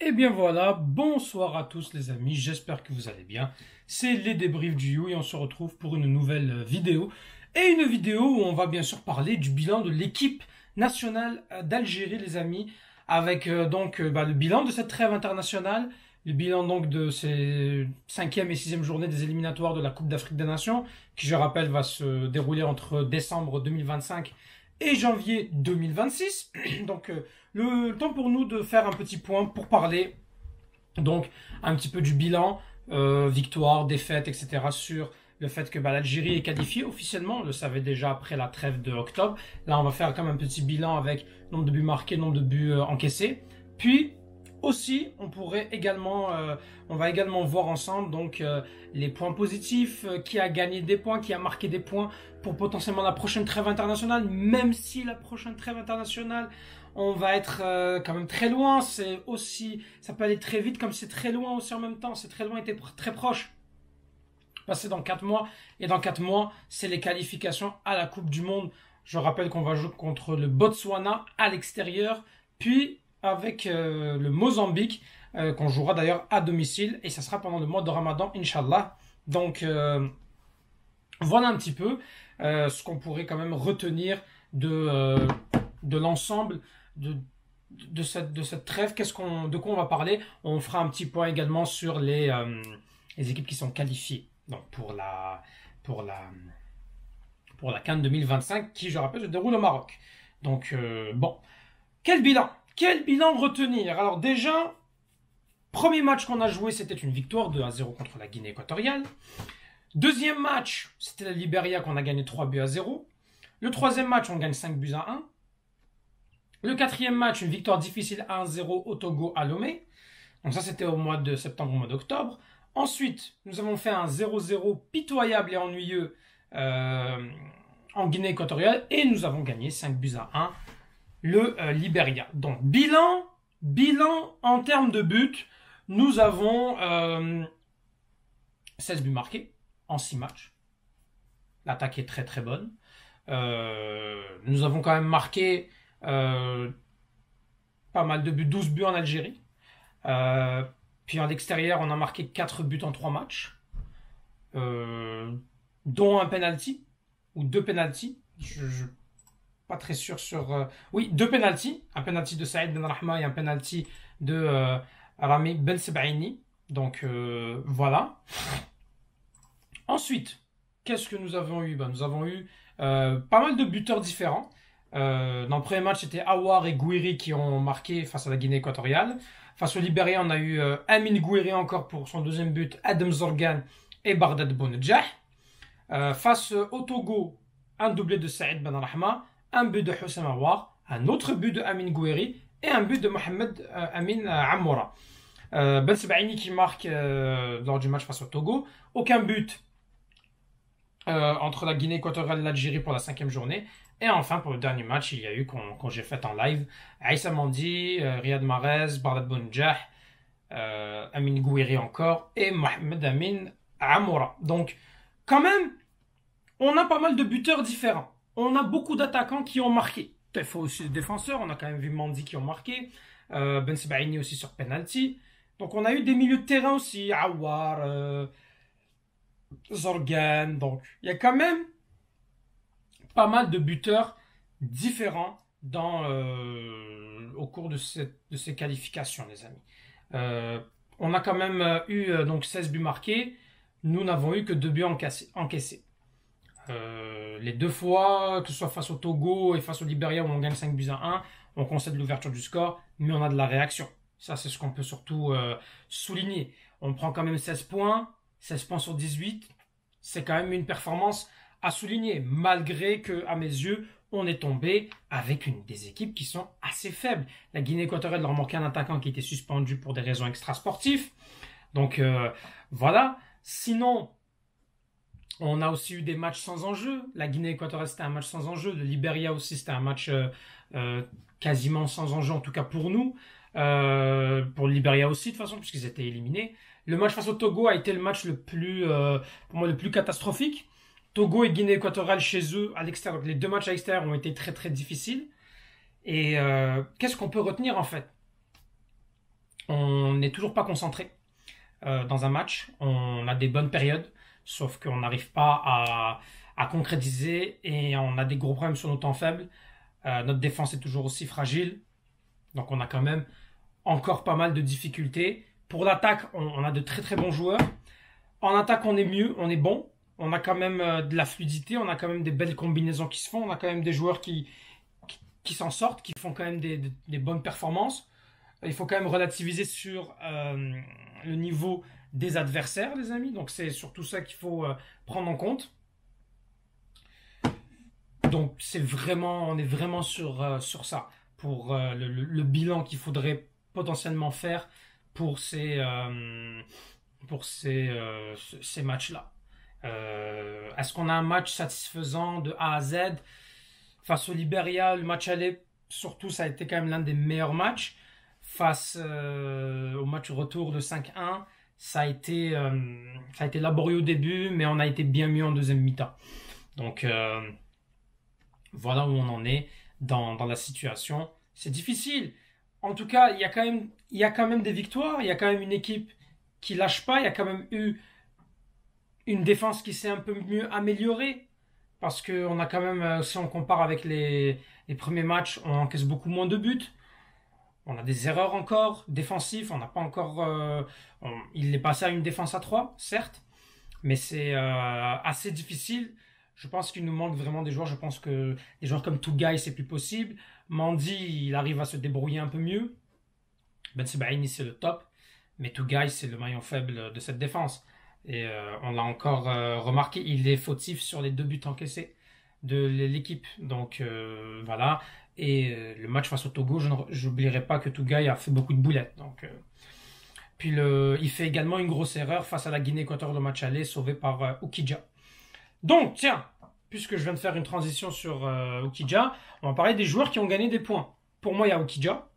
Et bien voilà, bonsoir à tous les amis, j'espère que vous allez bien. C'est les débriefs du You et on se retrouve pour une nouvelle vidéo. Et une vidéo où on va bien sûr parler du bilan de l'équipe nationale d'Algérie les amis. Avec le bilan de cette trêve internationale, le bilan donc de ces cinquième et sixième journées des éliminatoires de la Coupe d'Afrique des Nations, qui je rappelle va se dérouler entre décembre 2025 et janvier 2026. Donc le temps pour nous de faire un petit point pour parler donc un petit peu du bilan, victoire, défaite, etc. sur le fait que l'Algérie est qualifiée officiellement, on le savait déjà après la trêve de octobre. Là, on va faire comme un petit bilan avec nombre de buts marqués, nombre de buts encaissés. Puis aussi, on va également voir ensemble les points positifs, qui a gagné des points, qui a marqué des points pour potentiellement la prochaine trêve internationale. Même si la prochaine trêve internationale, on va être quand même très loin. C'est aussi, ça peut aller très vite comme c'est très loin aussi en même temps. C'est très loin et très proche. Passer dans 4 mois. Et dans 4 mois, c'est les qualifications à la Coupe du Monde. Je rappelle qu'on va jouer contre le Botswana à l'extérieur, puis avec le Mozambique, qu'on jouera d'ailleurs à domicile, et ça sera pendant le mois de Ramadan, Inch'Allah. Donc voilà un petit peu ce qu'on pourrait quand même retenir de l'ensemble de cette trêve. De quoi on va parler? On fera un petit point également sur les équipes qui sont qualifiées. Donc pour la CAN 2025 qui, je rappelle, se déroule au Maroc. Donc bon, quel bilan? Quel bilan retenir? Alors déjà, premier match qu'on a joué, c'était une victoire 2-0 contre la Guinée équatoriale. Deuxième match, c'était la Libéria qu'on a gagné 3-0. Le troisième match, on gagne 5-1. Le quatrième match, une victoire difficile 1-0 au Togo à Lomé. Donc ça, c'était au mois de septembre, au mois d'octobre. Ensuite, nous avons fait un 0-0 pitoyable et ennuyeux en Guinée équatoriale. Et nous avons gagné 5-1 le Libéria. Donc, bilan en termes de buts, nous avons 16 buts marqués en 6 matchs. L'attaque est très très bonne. Nous avons quand même marqué pas mal de buts, 12 buts en Algérie. Puis à l'extérieur, on a marqué 4 buts en 3 matchs, dont un penalty, ou 2 penalties. Je pas très sûr sur... Oui, 2 penalties. Un penalty de Saïd Ben Rahma et un penalty de Rami Ben Sebaini. Donc voilà. Ensuite, qu'est-ce que nous avons eu? Nous avons eu pas mal de buteurs différents. Dans le premier match, c'était Awar et Gouiri qui ont marqué face à la Guinée équatoriale. Face au Libéria, on a eu Amin Gouiri encore pour son deuxième but, Adam Zorgan et Bardad Bounedjah. Face au Togo, un doublé de Saïd Ben Rahma, un but de Houssam Awar, un autre but de Amin Gouiri et un but de Mohamed Amin Amoura. Ben Sebaini qui marque lors du match face au Togo. Aucun but entre la Guinée équatoriale et l'Algérie pour la 5e journée. Et enfin, pour le dernier match, il y a eu, quand j'ai fait en live, Aïssa Mandi, Riyad Mahrez, Bardad Bounedjah, Amin Gouiri encore, et Mohamed Amin Amoura. Donc, quand même, on a pas mal de buteurs différents. On a beaucoup d'attaquants qui ont marqué. Il faut aussi des défenseurs, on a quand même vu Mandi qui ont marqué, Ben Sebaini aussi sur penalty. Donc, on a eu des milieux de terrain aussi, Awar, Zorgan. Donc, il y a quand même pas mal de buteurs différents au cours de ces qualifications, les amis. On a quand même eu donc 16 buts marqués. Nous n'avons eu que 2 buts encaissés. Les 2 fois, que ce soit face au Togo et face au Libéria où on gagne 5-1, on concède l'ouverture du score, mais on a de la réaction. Ça, c'est ce qu'on peut surtout souligner. On prend quand même 16 points sur 18. C'est quand même une performance à souligner, malgré que, à mes yeux, on est tombé avec des équipes qui sont assez faibles. La Guinée équatoriale leur manquait un attaquant qui était suspendu pour des raisons extrasportives. Donc voilà. Sinon, on a aussi eu des matchs sans enjeu. La Guinée équatoriale, c'était un match sans enjeu. Le Libéria aussi, c'était un match quasiment sans enjeu, en tout cas pour nous. Pour le Libéria aussi, de toute façon, puisqu'ils étaient éliminés. Le match face au Togo a été le match pour moi, le plus catastrophique. Togo et Guinée équatoriale chez eux, à l'extérieur. Les 2 matchs à l'extérieur ont été très très difficiles. Et qu'est-ce qu'on peut retenir en fait? n'est toujours pas concentré dans un match. On a des bonnes périodes, sauf qu'on n'arrive pas à concrétiser et on a des gros problèmes sur nos temps faibles. Notre défense est toujours aussi fragile, donc on a quand même encore pas mal de difficultés. Pour l'attaque, on a de très très bons joueurs. En attaque, on est mieux, on est bon. On a quand même de la fluidité, on a quand même des belles combinaisons qui se font, on a quand même des joueurs qui s'en sortent, qui font quand même des bonnes performances. Il faut quand même relativiser sur le niveau des adversaires, les amis. Donc c'est surtout ça qu'il faut prendre en compte. Donc on est vraiment sur ça, pour le bilan qu'il faudrait potentiellement faire pour ces matchs-là. Est-ce qu'on a un match satisfaisant de A à Z? Face au Liberia, le match aller, surtout, ça a été quand même l'un des meilleurs matchs. Face au match retour de 5-1, ça a été laborieux au début, mais on a été bien mieux en deuxième mi-temps. Donc, voilà où on en est dans la situation. C'est difficile. En tout cas, il y a quand même des victoires. Il y a quand même une équipe qui lâche pas. Il y a quand même eu une défense qui s'est un peu mieux améliorée. Parce qu'on a quand même, si on compare avec les premiers matchs, on encaisse beaucoup moins de buts. On a des erreurs encore défensives. On n'a pas encore. Il est passé à une défense à 3, certes. Mais c'est assez difficile. Je pense qu'il nous manque vraiment des joueurs. Je pense que des joueurs comme Tougaï, c'est plus possible. Mandy, il arrive à se débrouiller un peu mieux. Ben Sebaini, c'est le top. Mais Tougaï, c'est le maillon faible de cette défense. Et on l'a encore remarqué, il est fautif sur les 2 buts encaissés de l'équipe. Donc voilà. Et le match face au Togo, je n'oublierai pas que Tougaï a fait beaucoup de boulettes. Donc, puis il fait également une grosse erreur face à la Guinée équatoriale au match aller, sauvé par Ukidja. Donc, tiens, puisque je viens de faire une transition sur Ukidja, on va parler des joueurs qui ont gagné des points. Pour moi, il y a Ukidja,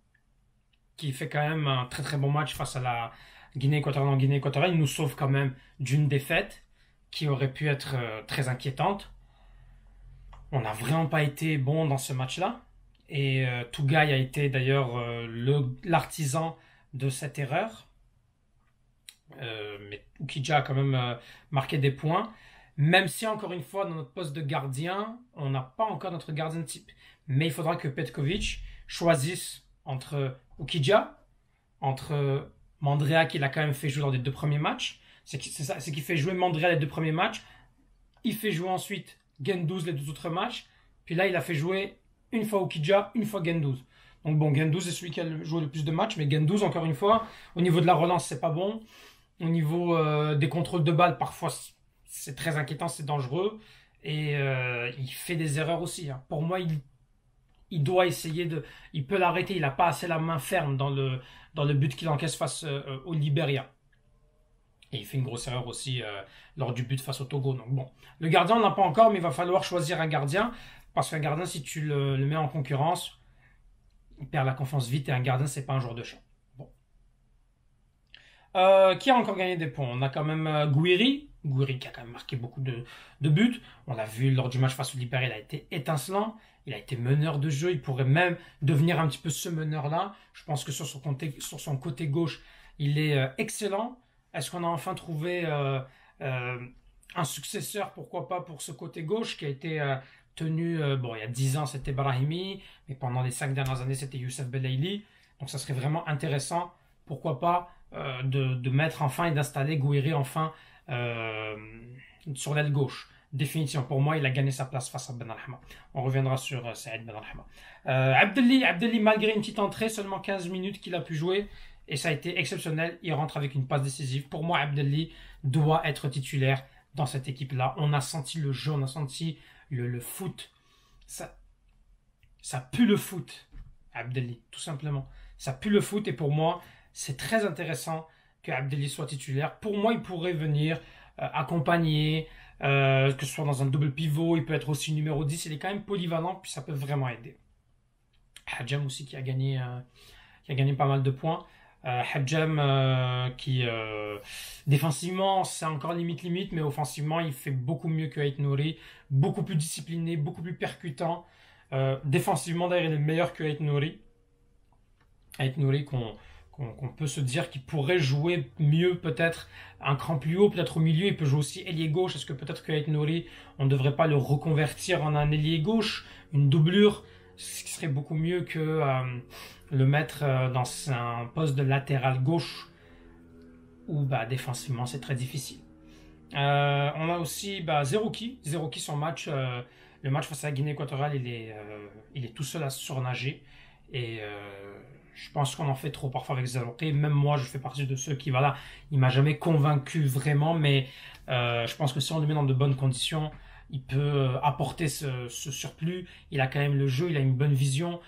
qui fait quand même un très très bon match face à la Guinée équatoriale. En Guinée équatoriale, il nous sauve quand même d'une défaite qui aurait pu être très inquiétante. On n'a vraiment pas été bon dans ce match-là. Et Tougaï a été d'ailleurs l'artisan de cette erreur. Mais Ukidja a quand même marqué des points. Même si, encore une fois, dans notre poste de gardien, on n'a pas encore notre gardien type. Mais il faudra que Petkovic choisisse entre Ukidja, entre Mandrea, qu'il a quand même fait jouer dans les 2 premiers matchs. C'est qu'il fait jouer Mandrea les 2 premiers matchs. Il fait jouer ensuite Guendouzi les 2 autres matchs. Puis là, il a fait jouer une fois Ukidja, une fois Guendouzi. Donc bon, Guendouzi est celui qui a joué le plus de matchs. Mais Guendouzi, encore une fois, au niveau de la relance, c'est pas bon. Au niveau des contrôles de balles, parfois, c'est très inquiétant, c'est dangereux. Et il fait des erreurs aussi. Hein. Pour moi, il doit essayer de... Il peut l'arrêter, il n'a pas assez la main ferme dans le but qu'il encaisse face au Liberia. Et il fait une grosse erreur aussi lors du but face au Togo. Donc bon, le gardien, on n'a pas encore, mais il va falloir choisir un gardien. Parce qu'un gardien, si tu le mets en concurrence, il perd la confiance vite. Et un gardien, c'est pas un joueur de champ. Bon. Qui a encore gagné des points? On a quand même Gouiri. Gouiri qui a quand même marqué beaucoup de buts. On l'a vu lors du match face au Liberia, il a été étincelant. Il a été meneur de jeu. Il pourrait même devenir un petit peu ce meneur-là. Je pense que sur son côté gauche, il est excellent. Est-ce qu'on a enfin trouvé un successeur, pourquoi pas, pour ce côté gauche qui a été tenu, bon, il y a 10 ans, c'était Brahimi, mais pendant les 5 dernières années, c'était Youssef Belaïli. Donc ça serait vraiment intéressant, pourquoi pas, de mettre enfin et d'installer Gouiri enfin sur l'aile gauche. Définitivement, pour moi, il a gagné sa place face à Ben Alhama. On reviendra sur Saïd Ben Alhama. Abdelli, malgré une petite entrée, seulement 15 minutes qu'il a pu jouer, et ça a été exceptionnel. Il rentre avec une passe décisive. Pour moi, Abdelli doit être titulaire dans cette équipe-là. On a senti le jeu, on a senti le foot. Ça pue le foot, Abdelli, tout simplement. Ça pue le foot, et pour moi, c'est très intéressant que Abdelli soit titulaire. Pour moi, il pourrait venir accompagner, que ce soit dans un double pivot, il peut être aussi numéro 10, il est quand même polyvalent, puis ça peut vraiment aider. Hadjam aussi qui a gagné pas mal de points. Hadjam qui défensivement c'est encore limite, mais offensivement il fait beaucoup mieux que Ait Nouri, beaucoup plus discipliné, beaucoup plus percutant. Défensivement d'ailleurs il est meilleur que Ait Nouri qu'on qu'on peut se dire qu'il pourrait jouer mieux, peut-être un cran plus haut, peut-être au milieu. Il peut jouer aussi ailier gauche. Est-ce que peut-être que Ait Nouri, on ne devrait pas le reconvertir en un ailier gauche, une doublure, ce qui serait beaucoup mieux que le mettre dans un poste de latéral gauche où défensivement c'est très difficile. On a aussi Zerouki. Zerouki, son match, le match face à la Guinée équatoriale, il est tout seul à surnager. Et je pense qu'on en fait trop parfois avec Zerouki. Même moi, je fais partie de ceux qui, voilà, il m'a jamais convaincu vraiment, mais je pense que si on le met dans de bonnes conditions, il peut apporter ce surplus. Il a quand même le jeu, il a une bonne vision.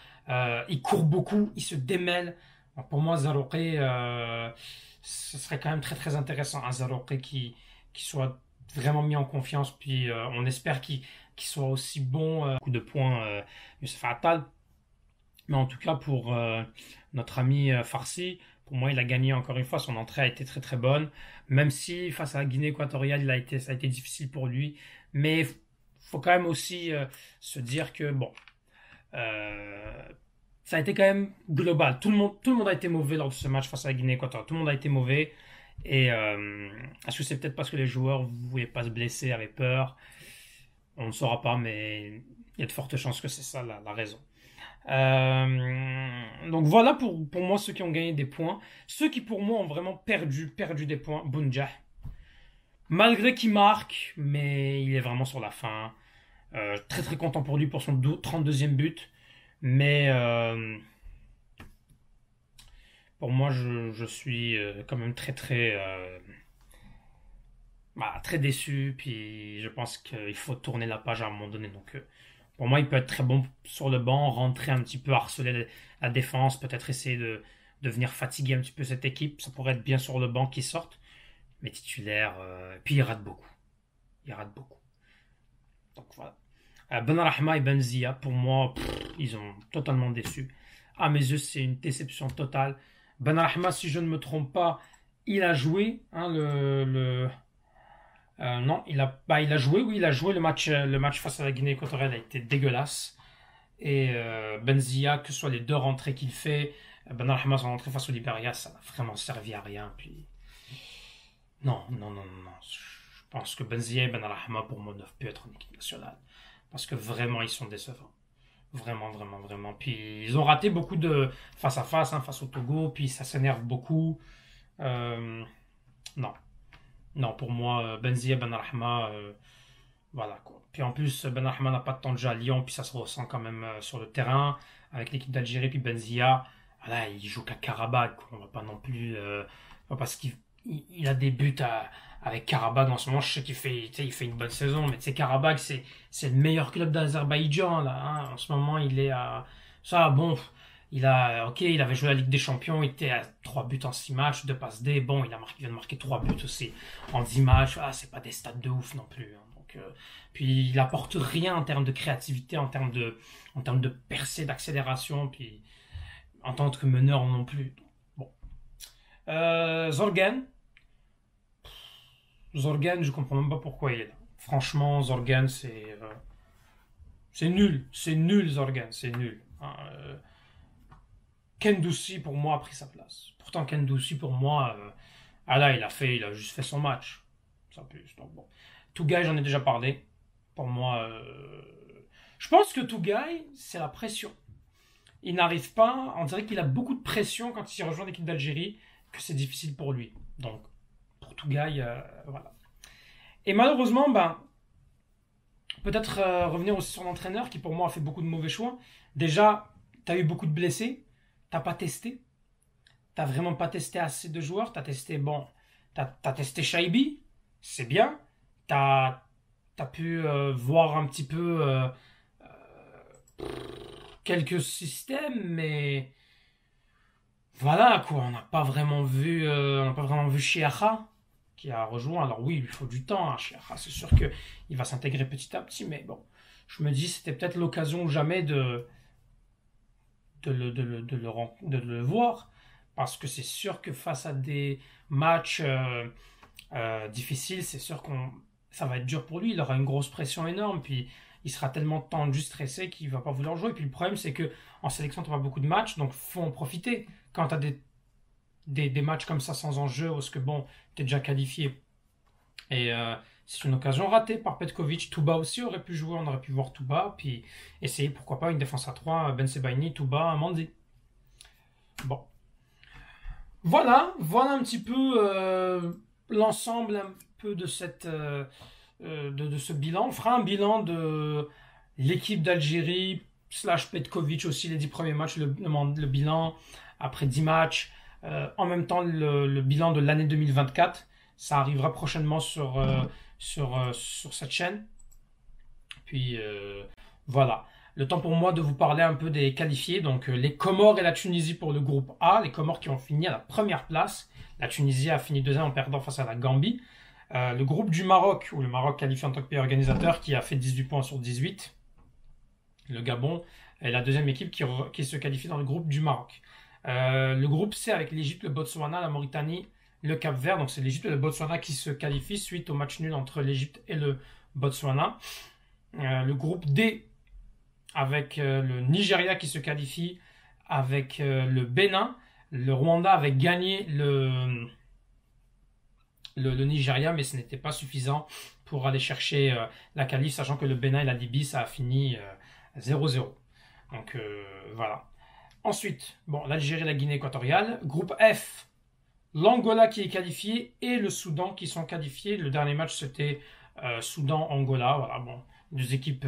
Il court beaucoup, il se démêle. Donc pour moi, Zerouki, ce serait quand même très très intéressant. Un Zerouki qui soit vraiment mis en confiance. Puis on espère qu'il soit aussi bon. Coup de poing, Youssef Attal. Mais en tout cas, pour notre ami Farsi, pour moi, il a gagné encore une fois. Son entrée a été très très bonne. Même si face à la Guinée équatoriale, ça a été difficile pour lui. Mais faut quand même aussi se dire que bon, ça a été quand même global. Tout le monde a été mauvais lors de ce match face à la Guinée équatoriale. Tout le monde a été mauvais. Et est-ce que c'est peut-être parce que les joueurs ne voulaient pas se blesser, avaient peur? On ne saura pas, mais il y a de fortes chances que c'est ça la raison. Donc voilà pour moi ceux qui ont gagné des points. Ceux qui pour moi ont vraiment perdu des points, Bounjah. Malgré qu'il marque, mais il est vraiment sur la fin. Très très content pour lui pour son 32e but. Mais pour moi je suis quand même très très très déçu. Puis je pense qu'il faut tourner la page à un moment donné. Donc pour moi, il peut être très bon sur le banc, rentrer un petit peu, harceler la défense, peut-être essayer de venir fatiguer un petit peu cette équipe. Ça pourrait être bien sur le banc qu'il sorte. Mais titulaire, puis il rate beaucoup. Il rate beaucoup. Donc voilà. Benrahma et Benzia, pour moi, ils ont totalement déçu. À mes yeux, c'est une déception totale. Benrahma, si je ne me trompe pas, il a joué non, il a joué, oui, il a joué le match face à la Guinée équatoriale a été dégueulasse. Et Benzia, que ce soit les deux rentrées qu'il fait, Benrahma son rentrée face au Libéria, ça n'a vraiment servi à rien. Puis non. Je pense que Benzia et Benrahma pour moi ne peuvent plus être en équipe nationale parce que vraiment ils sont décevants. Vraiment. Puis ils ont raté beaucoup de face à face, face au Togo, puis ça s'énerve beaucoup. Non. Non, pour moi, Benzia, Benrahma, voilà quoi. Puis en plus, Benrahma n'a pas de temps de jeu à Lyon, puis ça se ressent quand même sur le terrain, avec l'équipe d'Algérie, puis Benzia, voilà, il joue qu'à Karabakh, on va pas non plus, parce qu'il a des buts avec Karabakh en ce moment, je sais qu'il fait, il fait une bonne saison, mais tu sais, Karabakh, c'est le meilleur club d'Azerbaïdjan, là, hein. En ce moment, il est à, ça, bon, il avait joué la Ligue des Champions, il était à 3 buts en 6 matchs, 2 passes D. Bon, il vient de marquer 3 buts aussi en 10 matchs. C'est pas des stats de ouf non plus. Hein. Donc, puis il apporte rien en termes de créativité, en termes de percée, d'accélération, puis en tant que meneur non plus. Bon. Zorgan, je comprends même pas pourquoi il est là. Franchement, Zorgan, c'est nul. C'est nul, Zorgan, c'est nul. Hein. Kendoussi pour moi a pris sa place. Pourtant Kendoussi pour moi, il a juste fait son match. Ça plus. Donc bon. Tougaï, j'en ai déjà parlé. Pour moi, je pense que Tougaï, c'est la pression. Il n'arrive pas, on dirait qu'il a beaucoup de pression quand il rejoint l'équipe d'Algérie, que c'est difficile pour lui. Donc pour Tougaï, voilà. Et malheureusement, peut-être revenir aussi sur l'entraîneur qui pour moi a fait beaucoup de mauvais choix. Déjà, tu as eu beaucoup de blessés. T'as pas testé. T'as vraiment pas testé assez de joueurs. T'as testé Shaibi. C'est bien. T'as pu voir un petit peu quelques systèmes, mais voilà quoi. On n'a pas vraiment vu Chiacha qui a rejoint. Alors oui, il lui faut du temps. Hein, Chiacha, c'est sûr que il va s'intégrer petit à petit, mais bon, je me dis c'était peut-être l'occasion ou jamais de le voir, parce que c'est sûr que face à des matchs difficiles, c'est sûr ça va être dur pour lui, il aura une grosse pression énorme, puis il sera tellement tendu, stressé qu'il va pas vouloir jouer. Et puis le problème, c'est que en sélection, tu as pas beaucoup de matchs, donc faut en profiter. Quand tu as des matchs comme ça sans enjeu, parce que bon, tu es déjà qualifié. Et c'est une occasion ratée par Petkovic. Touba aussi aurait pu jouer, on aurait pu voir Touba, puis essayer, pourquoi pas, une défense à 3, Ben Sebaini, Touba, Mandy. Bon. Voilà un petit peu l'ensemble un peu de de ce bilan. On fera un bilan de l'équipe d'Algérie, / Petkovic aussi, les 10 premiers matchs, le bilan après 10 matchs. En même temps, le bilan de l'année 2024. Ça arrivera prochainement sur cette chaîne. Puis voilà. Le temps pour moi de vous parler un peu des qualifiés. Donc les Comores et la Tunisie pour le groupe A. Les Comores qui ont fini à la première place. La Tunisie a fini deuxième en perdant face à la Gambie. Le groupe du Maroc, où le Maroc qualifie en tant que pays organisateur, qui a fait 18 points sur 18. Le Gabon est la deuxième équipe qui se qualifie dans le groupe du Maroc. Le groupe C avec l'Égypte, le Botswana, la Mauritanie, le Cap-Vert. Donc c'est l'Égypte et le Botswana qui se qualifient suite au match nul entre l'Égypte et le Botswana. Le groupe D avec le Nigeria qui se qualifie, avec le Bénin. Le Rwanda avait gagné le Nigeria, mais ce n'était pas suffisant pour aller chercher la qualif, sachant que le Bénin et la Libye, ça a fini 0-0. Donc voilà. Ensuite, bon, l'Algérie et la Guinée équatoriale. Groupe F, l'Angola qui est qualifié et le Soudan qui sont qualifiés. Le dernier match, c'était Soudan-Angola. Voilà, bon, deux équipes.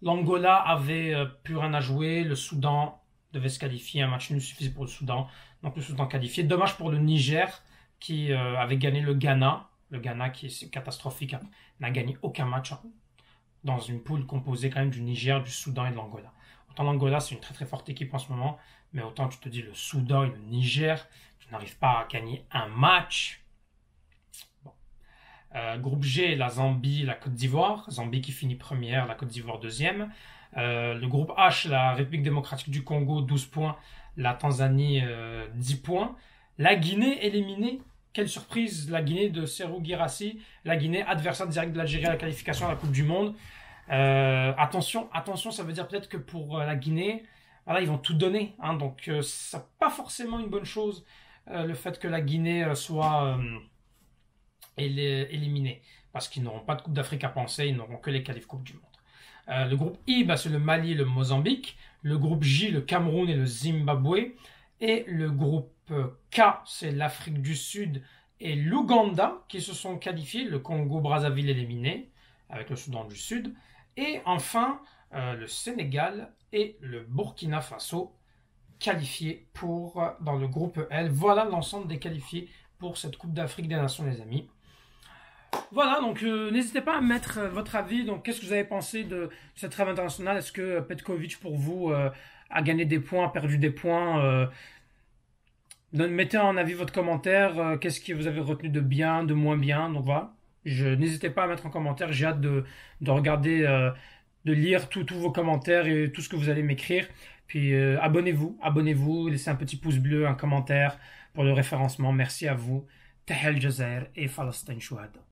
L'Angola avait plus rien à jouer. Le Soudan devait se qualifier. Un match nul suffisait pour le Soudan. Donc le Soudan qualifié. Dommage pour le Niger qui avait gagné le Ghana. Le Ghana qui est catastrophique, n'a gagné aucun match dans une poule composée quand même du Niger, du Soudan et de l'Angola. Autant l'Angola, c'est une très très forte équipe en ce moment, mais autant tu te dis le Soudan et le Niger, tu n'arrives pas à gagner un match. Bon. Groupe G, la Zambie, la Côte d'Ivoire. Zambie qui finit première, la Côte d'Ivoire deuxième. Le groupe H, la République démocratique du Congo, 12 points. La Tanzanie, 10 points. La Guinée éliminée. Quelle surprise, la Guinée de Serhou Guirassy. La Guinée, adversaire direct de l'Algérie à la qualification à la Coupe du Monde. Attention, ça veut dire peut-être que pour la Guinée, voilà, ils vont tout donner. Hein, donc, ça n'est pas forcément une bonne chose, le fait que la Guinée soit éliminée. Parce qu'ils n'auront pas de Coupe d'Afrique à penser, ils n'auront que les qualifs Coupe du Monde. Le groupe I, bah, c'est le Mali et le Mozambique. Le groupe J, le Cameroun et le Zimbabwe. Et le groupe K, c'est l'Afrique du Sud et l'Ouganda qui se sont qualifiés. Le Congo-Brazzaville éliminé avec le Soudan du Sud. Et enfin, le Sénégal et le Burkina Faso qualifiés dans le groupe L. Voilà l'ensemble des qualifiés pour cette Coupe d'Afrique des Nations, les amis. Voilà, donc n'hésitez pas à mettre votre avis. Donc, qu'est-ce que vous avez pensé de cette trêve internationale? Est-ce que Petkovic, pour vous, a gagné des points, a perdu des points? Mettez en avis votre commentaire. Qu'est-ce que vous avez retenu de bien, de moins bien? Donc voilà. N'hésitez pas à mettre en commentaire. J'ai hâte de regarder, de lire tous vos commentaires et tout ce que vous allez m'écrire. Puis abonnez-vous, laissez un petit pouce bleu, un commentaire pour le référencement. Merci à vous. Tahel Jazair et Palestine Chouhada.